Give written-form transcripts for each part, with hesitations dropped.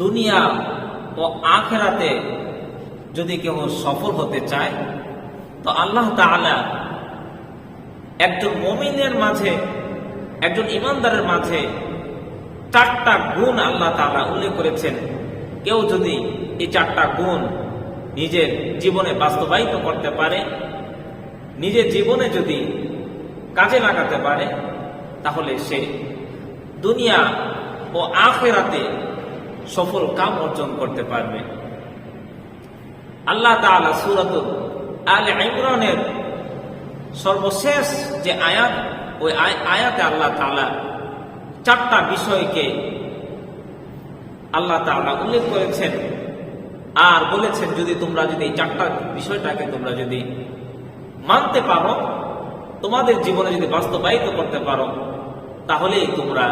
দুনিয়া ও আখিরাতে যদি কেউ সফল হতে চায় তো আল্লাহ তাআলা একজন মুমিনের মাঝে, একজন ইমানদারের মাঝে 4টা গুণ আল্লাহ তাআলা উল্লেখ করেছেন। কেউ যদি এই 4টা গুণ নিজের জীবনে বাস্তবায়িত করতে পারে, নিজের জীবনে যদি কাজে লাগাতে পারে, তাহলে সে দুনিয়া ও আখিরাতে সফল কাম অর্জন করতে পারবে। আল্লাহ তাআলা সূরাতুল আলে ইমরানের সর্বশেষ যে আয়াত, ওই আয়াতে আল্লাহ তাআলা 4টা বিষয়কে আল্লাহ তাআলা উল্লেখ করেছেন আর বলেছেন, যদি তোমরা যদি এই 4টা বিষয়টাকে তোমরা যদি মানতে পারো, তোমাদের জীবনে যদি বাস্তবায়িত করতে পারো, তাহলেই তোমরা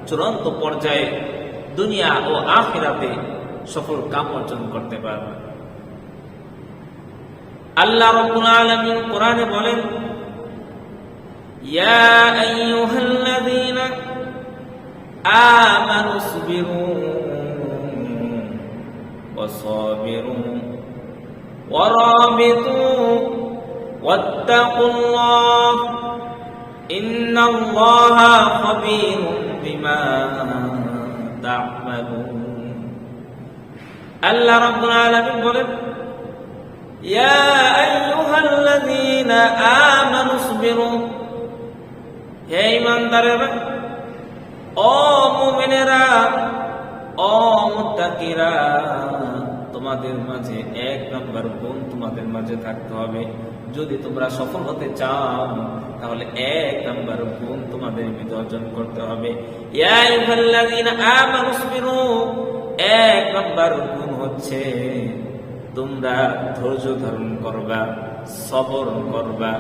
চূড়ান্ত পর্যায়ে দুনিয়া ও আখিরাতে সফল কাম অর্জন করতে পারবে। আল্লাহ রাব্বুল আলামিন কোরআনে বলেন, ইয়া আইয়ুহাল্লাযীনা আমানুসবিরু ওয়াসাবিরু ওয়ারাবিতু ওয়াত্তাকুল্লাহ ইন্নাল্লাহা খাবীরুম বিমা তা'মালুন। আল্লাহ রাব্বুল আলামিন বলেন, ইয়া আইয়ুহাল্লাযীনা আমানুসবিরু, হে ঈমানদারেরা, ও মুমিনেরা, ও মুত্তাকিরা, তোমাদের মাঝে 1 নম্বর গুণ তোমাদের মাঝে থাকতে হবে। যদি তোমরা সফল হতে চাও তাহলে 1 নম্বর গুণ তোমাদের ভিতরে অর্জন করতে হবে। ইয়া আইয়ুহাল্লাযীনা আমানুসবিরু, 1 নম্বর গুণ হচ্ছে তোমরা ধৈর্য ধারণ করবা, সবর করবা।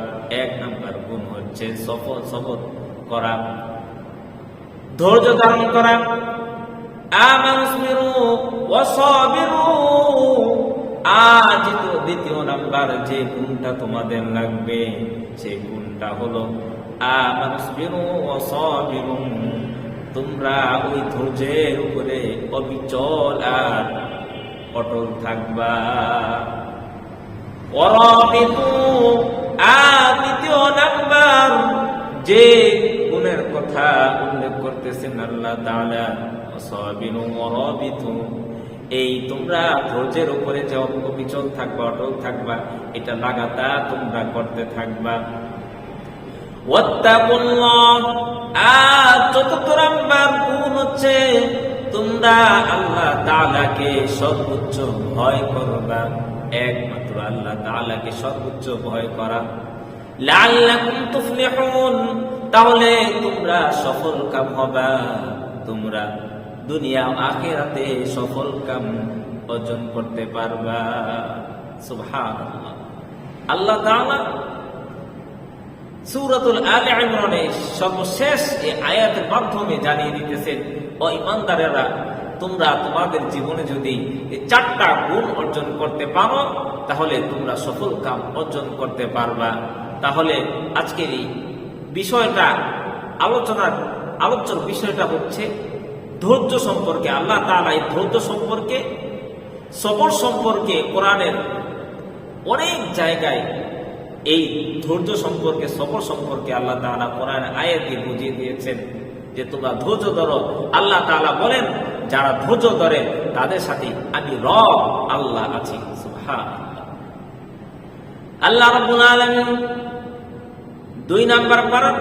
1 নম্বর গুণ হচ্ছে সবর করা, ধৈর্য ধারণ করা। আমানুসবিরু ওয়াসাবিরু, আর দ্বিতীয় নাম্বার যে গুণটা তোমাদের লাগবে সেই গুণটা হলো আমানুসবিরু ওয়াসাবিরু, তোমরা ওই ধৈর্যের উপরে অবিচল আর অটল থাকবা। ওয়ারাবিতু, আর দ্বিতীয় নাম্বার যে গুণের কথা উল্লেখ করতেছেন আল্লাহ তাআলা, ওয়াসাবিরু ওয়ারাবিতু, এই তোমরা ধৈর্যের উপরে যে অবিচল থাকবা, অটল থাকবা, এটা লাগাতার তোমরা করতে থাকবা। ওয়াত্তাকুল্লাহ, আর চতুর্থ নাম্বার গুণ হচ্ছে তোমরা আল্লাহ তাআলাকে সর্বোচ্চ ভয় করবা, একমাত্র আল্লাহ তাআলাকে সর্বোচ্চ ভয় করা। লাআল্লাকুম তুফলিহুন, তাহলে তোমরা সফল কাম হবা, তোমরা দুনিয়া আখিরাতে সফল কাম অর্জন করতে পারবা। সুবহানাল্লাহ। আল্লাহ তাআলা সূরাতুল আলে ইমরানের সর্বশেষ এই আয়াতের মাধ্যমে জানিয়ে দিতেছেন, ও ঈমানদারেরা, তোমরা তোমাদের জীবনে যদি এই 4টা গুণ অর্জন করতে পারো তাহলে তোমরা সফল কাম অর্জন করতে পারবা। তাহলে আজকের এই বিষয়টা আলোচনার বিষয়টা হচ্ছে ধৈর্য সম্পর্কে। আল্লাহ তাআলা এই ধৈর্য সম্পর্কে, সবর সম্পর্কে কোরআনের অনেক জায়গায় এই ধৈর্য সম্পর্কে, সবর সম্পর্কে আল্লাহ তাআলা কোরআনের আয়াত দিয়ে বুঝিয়ে দিয়েছেন যে তোমরা ধৈর্য ধরো। আল্লাহ তাআলা বলেন, যারা ধৈর্য ধরে তাদের সাথে আমি রব আল্লাহ আছি। সুবহানাল্লাহ। আল্লাহ রাব্বুল আলামিন 2 নাম্বার পারা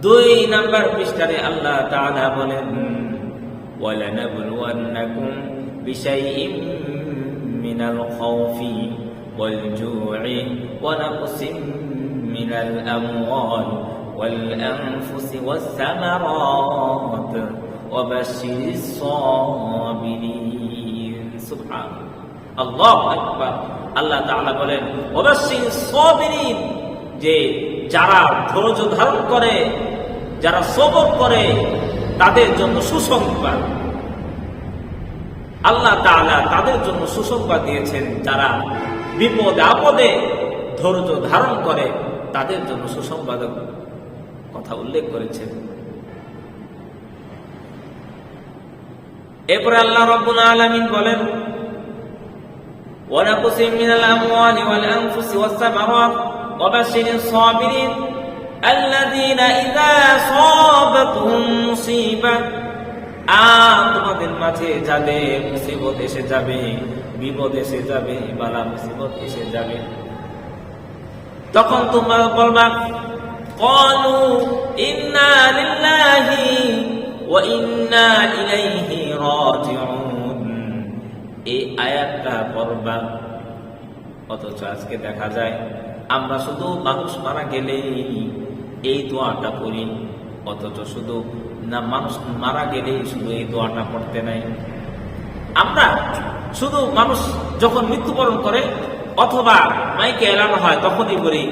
2 নাম্বার পৃষ্ঠারে আল্লাহ তাআলা বলেন, ওয়ালানাবলুওয়ান্নাকুম বিশাইইম মিনাল খাউফি ওয়াল জু'i ওয়া নাকসিম মিনাল আমওয়াল ওয়াল আনফুসি ওয়াস সামারাত ওয়া বাশশিরিস সাবিরিন। সুবহানাল্লাহ, আল্লাহু আকবার। আল্লাহ তাআলা বলেন, ওয়া বাশশিরিস সাবিরিন, যে যারা ধৈর্য ধারণ করে, যারা সবর করে, তাদের জন্য সুসংবাদ। আল্লাহ তাআলা তাদের জন্য সুসংবাদ দিয়েছেন, যারা বিপদে আপদে ধৈর্য ধারণ করে তাদের জন্য সুসংবাদের কথা উল্লেখ করেছেন। এরপরে আল্লাহ রাব্বুল আলামিন বলেন, وَنَقْصٍ مِّنَ الْأَمْوَالِ وَالْأَنفُسِ وَالثَّمَرَاتِ وَبَشِّرِ الصَّابِرِينَ الَّذِينَ إِذَا أَصَابَتْهُم مُّصِيبَةٌ তোমাদের মাঝে যাদের মুসিবত এসে যাবে, বিপদ এসে যাবে, বালা মুসিবত এসে যাবে, তখন তোমরা বলবা ক্বালু ইন্না লিল্লাহি ওয়া ইন্না ইলাইহি রাজিউন। এই আয়াতটা পড়বা। অথচ আজকে দেখা যায় আমরা শুধু মানুষ মারা গেলেই এই দোয়াটা পড়ি, অথচ শুধু না মানুষ মারা গেলেই শুধু এই দোয়াটা পড়তে নাই। আমরা শুধু মানুষ যখন মৃত্যুবরণ করে অথবা মাইকে এলানো হয় তখনই বলি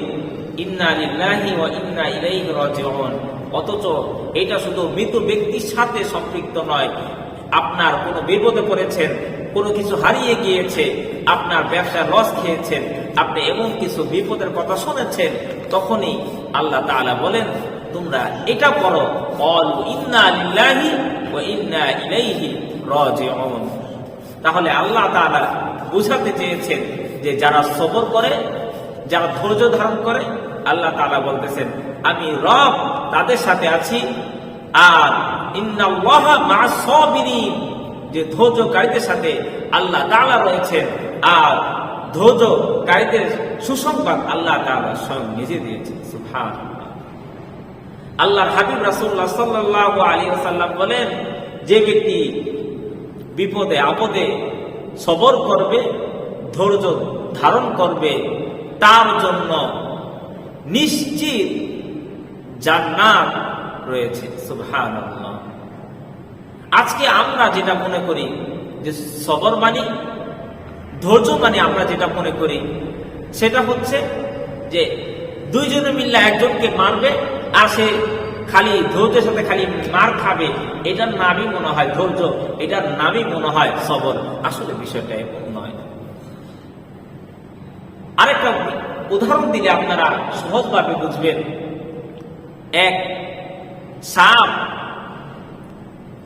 ইন্না লিল্লাহি ওয়া ইন্না ইলাইহি রাজিউন। অথচ এটা শুধু মৃত ব্যক্তির সাথে সম্পৃক্ত নয়। আপনার কোনো বিপদে পড়েছেন, কোনো কিছু হারিয়ে গিয়েছে, আপনার ব্যবসায় লস খেয়েছেন, আপনি এমন কিছু বিপদের কথা শুনেছেন, তখনই আল্লাহ তাআলা বলেন তোমরা এটা পড়ো, ক্বালু ইন্না লিল্লাহি ওয়া ইন্না ইলাইহি রাজিউন। তাহলে আল্লাহ তাআলা বুঝাতে চেয়েছেন যে যারা সবর করে, যারা ধৈর্য ধারণ করে, আল্লাহ তাআলা বলতেছেন আমি রব তাদের সাথে আছি। আর ইন্নাল্লাহা মা'আস সাবিরিন, যে ধৈর্যকারীদের সাথে আল্লাহ তাআলা রয়েছেন। আর ধৈর্যকারীদের সুসংবাদ আল্লাহ তাআলা স্বয়ং নিজে দিয়েছেন। সুবহানাল্লাহ। আল্লাহর হাবিব রাসূলুল্লাহ সাল্লাল্লাহু আলাইহি ওয়াসাল্লাম বলেন, যে ব্যক্তি বিপদে আপদে সবর করবে, ধৈর্য ধারণ করবে, তার জন্য নিশ্চিত জান্নাত রয়েছে। সুবহানাল্লাহ। আজকে আমরা যেটা মনে করি যে সবর মানে, ধৈর্য মানে, আমরা যেটা মনে করি সেটা হচ্ছে যে দুইজনে মিললে একজনকে মারবে আর সে খালি ধৈর্যের সাথে খালি মার খাবে, এটার নামই মনে হয় ধৈর্য, এটার নামই মনে হয় সবর। আসলে বিষয়টা এমন নয়। আরেকটা উদাহরণ দিলে আপনারা সহজভাবে বুঝবেন। এক সাপ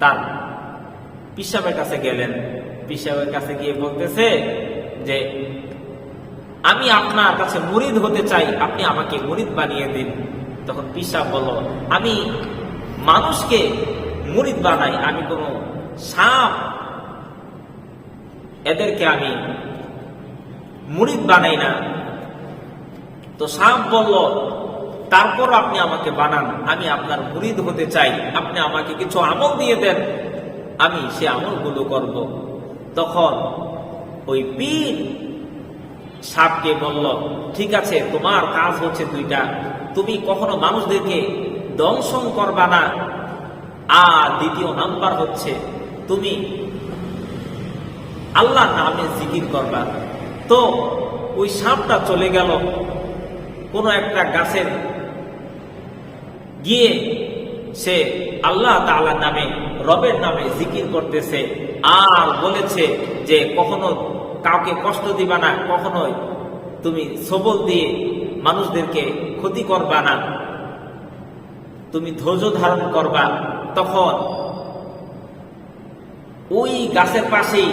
তার পিসাবের কাছে গেলেন, পিসাবের কাছে গিয়ে বলতেছে যে আমি আপনার কাছে মুরিদ হতে চাই, আপনি আমাকে মুরিদ বানিয়ে দিন। তখন পিসাব বলল আমি মানুষকে মুরিদ বানাই, আমি কোনো সাপ এদেরকে আমি মুরিদ বানাই না। তো সাপ বলল তারপর আপনি আমাকে বানান, আমি আপনার মুরিদ হতে চাই, আপনি আমাকে কিছু আমল দিয়ে দেন, আমি সে আমলগুলো করব। তখন ওই পীর সাপকে বলল ঠিক আছে, তোমার কাজ হচ্ছে দুইটা, তুমি কখনো মানুষদেরকে দংশন করবা না, আর দ্বিতীয় নাম্বার হচ্ছে তুমি আল্লাহর নামে জিকির করবা। তো ওই সাপটা চলে গেল কোন একটা গাছের গিয়ে সে আল্লাহ তাআলার নামে, রবের নামে জিকির করতেছে আর বলেছে যে কখনো কাউকে কষ্ট দিবা না, কখনোই তুমি সবল দিয়ে মানুষদেরকে ক্ষতি করবা না, তুমি ধৈর্য ধারণ করবা। তখন ওই গাছের পাশেই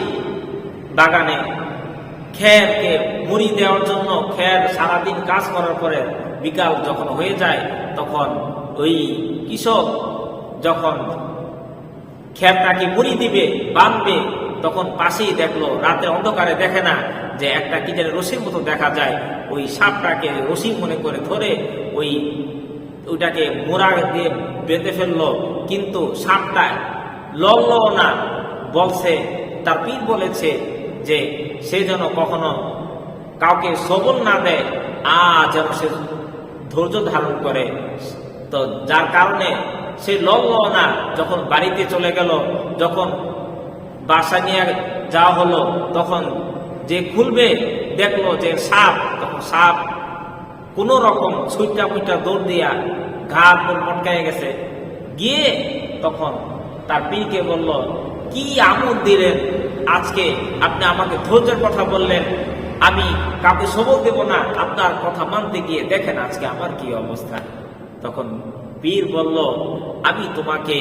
বাগানে খেরকে মুড়ি দেওয়ার জন্য, খের সারাদিন কাজ করার পরে বিকাল যখন হয়ে যায় তখন ওই কৃষক যখন খেরটাকে মুড়ি দিবে, বাঁধবে, তখন পাশেই দেখলো, রাতে অন্ধকারে দেখে না যে একটা কি যেন রশির মতো দেখা যায়, ওই সাপটাকে রশি মনে করে ধরে ওইটাকে মোড়া দিয়ে বেঁধে ফেললো। কিন্তু সাপটা লড়ল না, বলছে, তার পীর বলেছে যে সে যেন কখনো কাউকে সবল না দেয়, আর যেন সে ধৈর্য ধারণ করে। তো যার কারণে সে লড়ল না। যখন বাড়িতে চলে গেল, যখন বাসা নিয়ে যাওয়া হলো, তখন যে খুলবে দেখলো যে সাপ, তখন সাপ কোন রকম ছুইটা মুইটা দৌড় দিয়া ঘাট মটকায় গেছে। গিয়ে তখন তার পীরকে বলল কি আমল দিলেন আজকে, আপনি আমাকে ধৈর্যের কথা বললেন, আমি কাউকে সবল দেব না, আপনার কথা মানতে গিয়ে দেখেন আজকে আমার কি অবস্থা। তখন পীর বলল আমি তোমাকে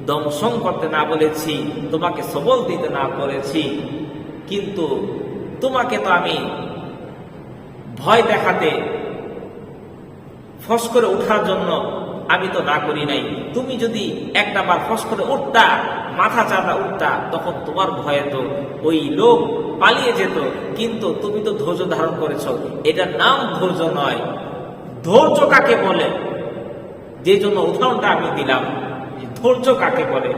দংশন করতে না বলেছি, তোমাকে সবল দিতে না করেছি, কিন্তু তোমাকে তো আমি ভয় দেখাতে, ফস করে ওঠার জন্য আমি তো না করি নাই। তুমি যদি একটা বার ফস করে উঠতা, মাথা চাঁদা উঠতা, তখন তোমার ভয়ে তো ওই লোক পালিয়ে যেত, কিন্তু তুমি তো ধৈর্য ধারণ করেছ। এটার নাম ধৈর্য নয়। ধৈর্য কাকে বলে, যে জন্য উদাহরণটা আমি দিলাম, ধৈর্য কাকে বলে?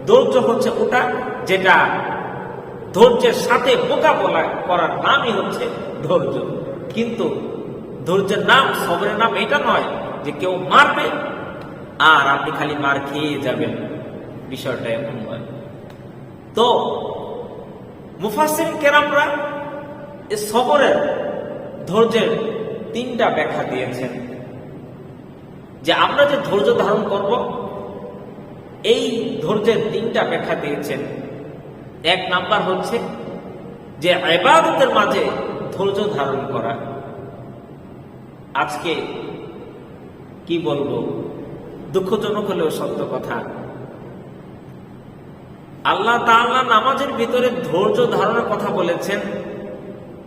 ধৈর্য হচ্ছে ওটা যেটা ধৈর্যের সাথে মোকাবেলা করার নামই হচ্ছে ধৈর্য। কিন্তু ধৈর্যের নাম, সবরের নাম এটা নয় যে কেউ মারবে আর আপনি খালি মার খেয়ে যাবেন, বিষয়টা এমন নয়। তো মুফাসসিরিন কেরামরা এই সবরের, ধৈর্যের তিনটা ব্যাখ্যা দিয়েছেন। যে আমরা যে ধৈর্য ধারণ করব, এই ধৈর্যের তিনটা ব্যাখ্যা দিয়েছেন। এক নাম্বার হচ্ছে যে ইবাদতের মাঝে ধৈর্য ধারণ করা। আজকে কি বলবো, দুঃখজনক হলেও সত্য কথা, আল্লাহ তাআলা নামাজের ভিতরে ধৈর্য ধারণের কথা বলেছেন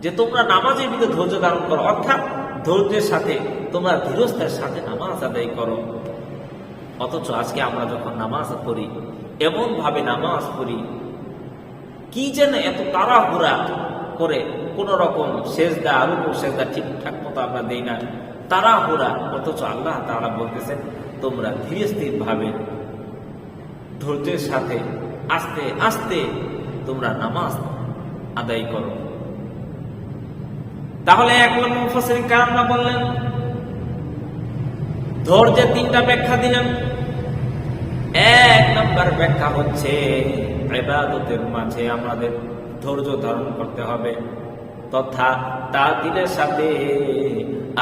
যে তোমরা নামাজের ভিতরে ধৈর্য ধারণ করো, অর্থাৎ ধৈর্যের সাথে তোমরা ধীরস্থার সাথে নামাজ আদায় করো। অথচ আজকে আমরা যখন নামাজ পড়ি, এমন ভাবে নামাজ পড়ি, কি যেন এত তাড়াহুড়া করে, কোন রকম সেজদা, রুকু সেজদা ঠিকঠাক মতো আমরা দেই না, তাড়াহুড়া। অথচ আল্লাহ তাআলা বলতেছেন তোমরা ধীরে স্থির ভাবে, ধৈর্যের সাথে, আস্তে আস্তে তোমরা নামাজ আদায় করো। তাহলে এক নম্বর মুফাসসিরিন কেরামরা বললেন, ধৈর্যের তিনটা ব্যাখ্যা দিলেন। এক নম্বর ব্যাখ্যা হচ্ছে ইবাদতের মাঝে আমাদের ধৈর্য ধারণ করতে হবে, তথা তা'তিলের সাথে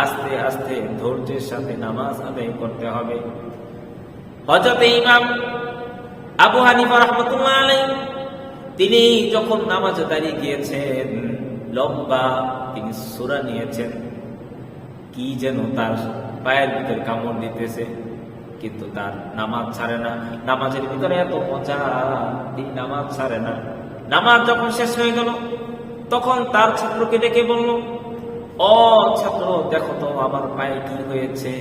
আস্তে আস্তে ধৈর্যের সাথে নামাজ আদায় করতে হবে। হযরত ইমাম আবু হানিফা রাহমাতুল্লাহ আলাইহি তিনি যখন নামাজে দাঁড়িয়ে গিয়েছেন, লম্বা তিনি সূরা নিয়েছেন, কি যেন তার পায়ের ভিতরে কামড় দিতেছে, কিন্তু তার নামাজ ছাড়ে না। নামাজের ভিতরে এত মজা, তিনি নামাজ ছাড়ে না। নামাজ যখন শেষ হয়ে গেল, তখন তার ছাত্রকে ডেকে বলল, ও ছাত্র, দেখো তো আমার পায়ে কি হয়েছে,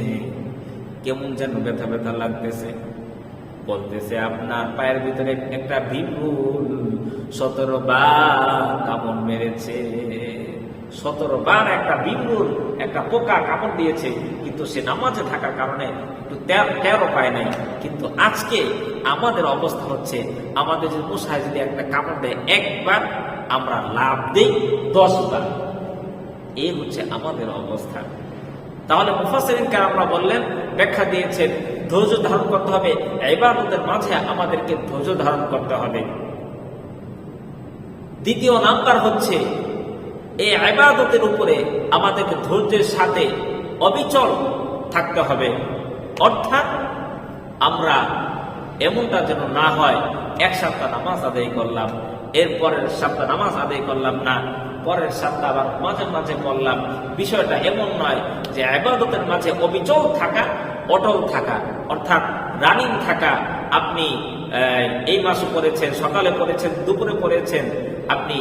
কেমন যেন ব্যথা ব্যথা লাগতেছে। বলতেছে, আপনার পায়ের ভিতরে একটা বিপুল 17 বার কামড় মেরেছে, 17 বার একটা বিপুল একটা পোকা কামড় দিয়েছে, কিন্তু সে নামাজে থাকার কারণে একটু টেরও পায় নাই। কিন্তু আজকে আমাদের অবস্থা হচ্ছে, আমাদের যে মশায় যদি একটা কামড় দেয় একবার, আমরা লাভ দেই 10 বার। এই হচ্ছে আমাদের অবস্থা। তাহলে মুফাসসিরিন কেরামরা বললেন, ব্যাখ্যা দিয়েছেন, ধৈর্য ধারণ করতে হবে, ইবাদতের মাঝে আমাদেরকে ধৈর্য ধারণ করতে হবে। দ্বিতীয় নাম্বার হচ্ছে, এই ইবাদতের উপরে আমাদেরকে ধৈর্যের সাথে অবিচল থাকতে হবে। অর্থাৎ আমরা এমনটা যেন না হয়, এক সপ্তাহ নামাজ আদায় করলাম, এরপরের সপ্তাহ নামাজ আদায় করলাম না, পরের সপ্তাহ আবার মাঝে মাঝে করলাম। বিষয়টা এমন নয় যে ইবাদতের মাঝে অবিচল থাকা, অটল থাকা, অর্থাৎ রানিং থাকা। আপনি এই মাসে পড়েছেন, সকালে পড়েছেন, দুপুরে পড়েছেন, আপনি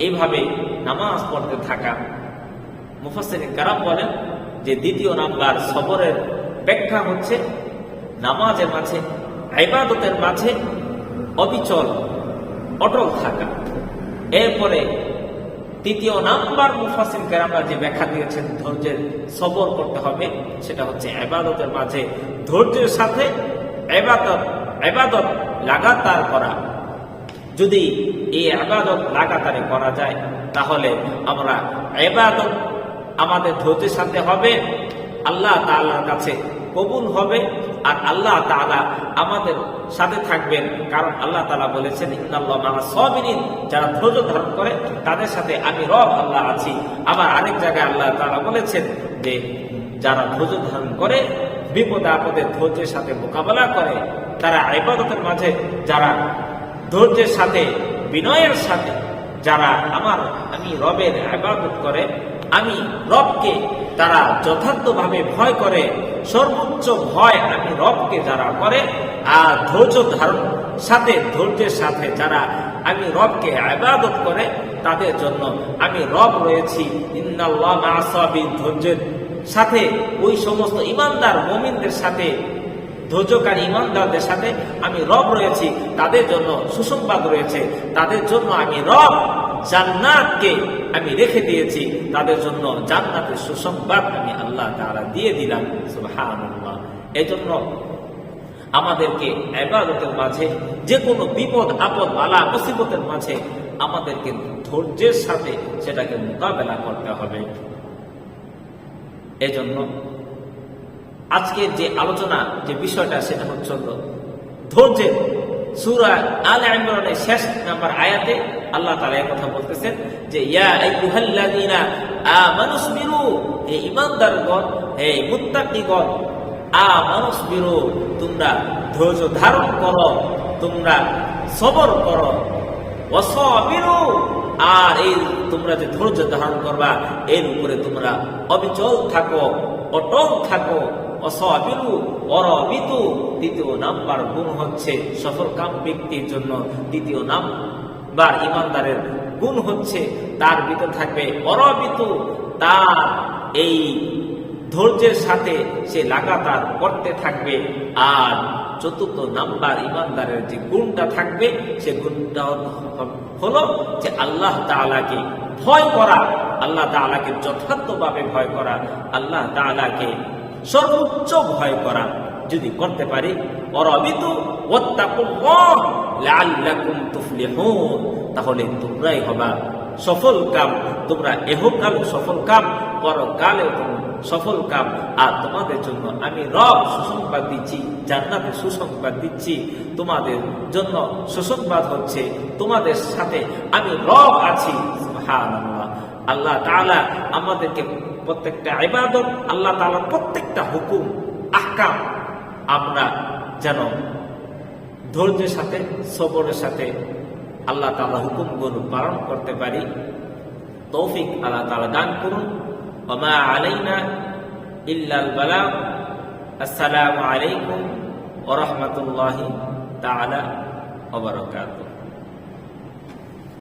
এইভাবে নামাজ পড়তে থাকা। মুফাসসিরিন কেরাম বলেন যে দ্বিতীয় নাম্বার সবরের ব্যাখ্যা হচ্ছে নামাজের মাঝে, ইবাদতের মাঝে অবিচল, অটল থাকা। এরপরে তৃতীয় নাম্বার মুফাসসিরিন কেরামরা যে ব্যাখ্যা দিয়েছেন ধৈর্যের সবর করতে হবে, সেটা হচ্ছে ইবাদতের মাঝে ধৈর্যের সাথে ইবাদত লাগাতার করা। যদি এই ইবাদত লাগাতারে করা যায়, তাহলে আমরা ইবাদত আমাদের ধৈর্যের সাথে হবে, আল্লাহ তাআলার কাছে কবুল হবে, আর আল্লাহ তাআলা আমাদের সাথে থাকবেন। কারণ আল্লাহ তাআলা বলেছেন, ইন্নাল্লাহা মা'আস সাবিরিন, যারা ধৈর্য ধারণ করে তাদের সাথে আমি রব আল্লাহ আছি। আবার আরেক জায়গায় আল্লাহ তাআলা বলেছেন যে যারা ধৈর্য ধারণ করে, বিপদে আপদে ধৈর্যের সাথে মোকাবেলা করে, তারা ইবাদতের মাঝে যারা ধৈর্যের সাথে, বিনয়ের সাথে যারা আমি রবের ইবাদত করে, আমি রবকে তারা যথার্থভাবে ভয় করে, সর্বোচ্চ ভয় আমি রবকে যারা করে, আর ধৈর্য ধারণ সাথে, ধৈর্যের সাথে যারা আমি রবকে ইবাদত করে তাদের জন্য আমি রব রয়েছি। ইন্নাল্লাহ মা'আস সাবিরিন, ধৈর্যের সাথে ওই সমস্ত ইমানদার মুমিনদের সাথে, ধৈর্যকারী ইমানদারদের সাথে আমি রব রয়েছি, তাদের জন্য সুসংবাদ রয়েছে। তাদের জন্য আমি রব জান্নাতকে আমি রেখে দিয়েছি, তাদের জন্য জান্নাতের সুসংবাদ আমি আল্লাহ তাআলা দিয়ে দিলাম। সুবহানাল্লাহ। এজন্য আমাদেরকে ইবাদতের মাঝে, যে কোনো বিপদ আপদ বালা মুসিবতের মাঝে আমাদেরকে ধৈর্যের সাথে সেটাকে মোকাবেলা করতে হবে। এজন্য আজকের যে আলোচনা, যে বিষয়টা, সেটা হচ্ছে ধৈর্যের। সূরা আলে ইমরানের শেষ নাম্বার আয়াতে আল্লাহ তাআলা এই কথা বলতেছেন যে ইয়া আইয়ুহাল্লাযীনা আমানুসবিরু, হে ঈমানদারগণ, হে মুত্তাকীগণ, আমানুসবিরু, তোমরা ধৈর্য ধারণ করো, তোমরা সবর করো, ওয়াসাবিরু, আর এই তোমরা যে ধৈর্য ধারণ করবা এর উপরে তোমরা অবিচল থাকো, অটল থাকো। অসাবিরু অরাবিতু, দ্বিতীয় নাম্বার গুণ হচ্ছে সফলকাম ব্যক্তির জন্য, দ্বিতীয় নাম্বার ইমানদারের গুণ হচ্ছে তার ভিতর থাকবে অরাবিতু, তার এই ধৈর্যের সাথে সে লাগাতার করতে থাকবে। আর চতুর্থ নাম্বার ইমানদারের যে গুণটা থাকবে সে গুণটা হলো যে আল্লাহ তাআলাকে ভয় করা, আল্লাহ তাআলাকে যথার্থভাবে ভয় করা, আল্লাহ তাআলাকে সর্বোচ্চ ভয় করা। যদি করতে পারি অরাবিতু ওয়াত্তাকুল্লাহ লাআল্লাকুম তুফলিহুন, তাহলে তোমরাই হবা সফল কাম। তোমরা এহকাল সফল কাম, পরকালেও সফল কাম। আর তোমাদের জন্য আমি রব সুসংবাদ দিচ্ছি, জান্নাতের সুসংবাদ দিচ্ছি। তোমাদের জন্য সুসংবাদ হচ্ছে তোমাদের সাথে আমি রব আছি। সুবহানাল্লাহ। আল্লাহ তাআলা আমাদেরকে প্রত্যেকটা ইবাদত, আল্লাহ তাআলার প্রত্যেকটা হুকুম আহকাম আমরা যেন ধৈর্যের সাথে, সবরের সাথে আল্লাহ তাআলা হুকুমগুলো পালন করতে পারি। তৌফিক আল্লাহ তাআলা দান করুন। ওয়া মা আলাইনা ইল্লাল বালাগ। আসসালামু আলাইকুম ওয়া রাহমাতুল্লাহি তাআলা ওয়া বারাকাতুহু।